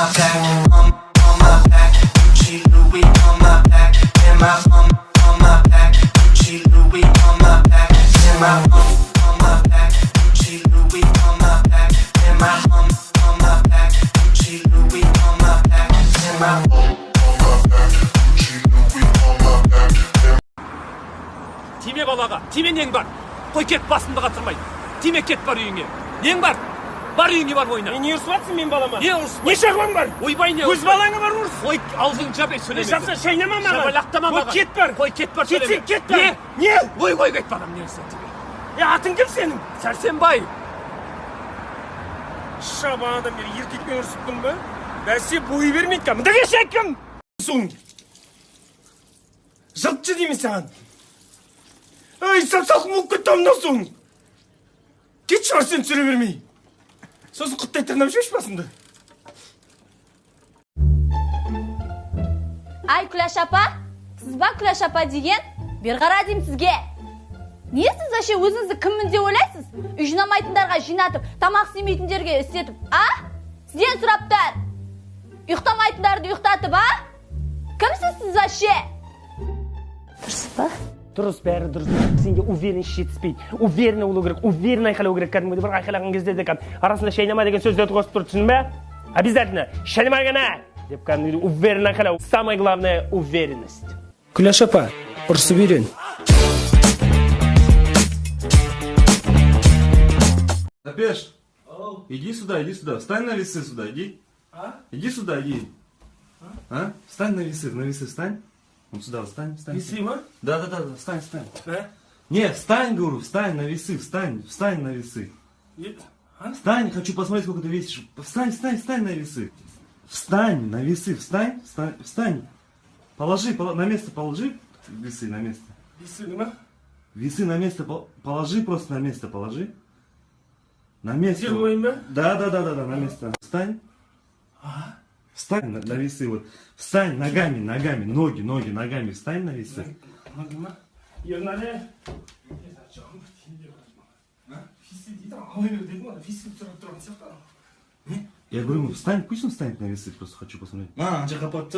my back, on my back. Gucci Louis on my back, and my on my back. Gucci Louis on my back, and my on my back. Gucci Louis on my back, and my on my back. Gucci Louis on my back, and my Тиме балаға, тиме нең бар? Қой кет басымды қатырмайды. Тиме кет бар үйіңе. Нең бар? Бар үйіңе бар ойна. Не ұрысыватсың мен балама? Не ұрыспай? Не шағуың бар? Ойбай не Өз балаңа бар ұрыс. Ой, аузыңды жап, сөйлеме. Шапса шайнама маған. Шабалақтама маған. Қой кет бар. Қой кет бар, сөйлеме. Кетсең кет бар. Не? Ой, кет балам, не істеп тебе? Атың кім сенің? Сәрсенбай. Шабадан бері еркекпен ұрысыптың ба? Бәсе бойы бермейді ка. Мұнда кеше кім? Соң. Жылтшы деймін саған. Ай, сап-салқын болып кетті амнан соң. Кет шығар сен түсіре бермей. Сосын құттай тырнап жіберші басымды. Ай, Күләш апа, сіз ба Күләш апа деген? Бер қара деймін сізге. Не сіз әше өзіңізді кіммін деп ойлайсыз? Үй жинамайтындарға жинатып, тамақ істемейтіндерге істетіп, а? Сізден сұраптар. Ұйықтамайтындарды ұйықтатып, а? Кімсіз сіз әше? Дұрыс па? Дұрыс, бәрі дұрыс. Сенде уверен жетіспейді. Уверен болу керек, уверен айқайлау керек. Кәдімгідей бір айқайлаған кезде де арасында шайнама деген сөздерді қосып тұр, түсін бе? Обязательно шайнама гана деп кәдімгідей уверен айқайлау. Самое главное уверенность. Күләш апа, ұрысып үйрен. Запеш, иди сюда, встань на весы сюда, иди. Иди сюда, иди. Встань на весы, встань. Вот сюда, встань. Весы ма? Да, встань. Не, встань, говорю, встань на весы, встань на весы. Встань, хочу посмотреть, сколько ты весишь. Встань на весы. Встань на весы, встань. Положи, на место положи весы на место. Весы ма? Весы на место положи, просто на место положи. На место. Делаем, да? Да, на место. Встань. Встань на весы, вот. Встань ногами, ноги, ногами. Встань на весы. Ноги ма? Ернале. Я говорю, встань, пусть он встанет на весы, просто хочу посмотреть. Анча капат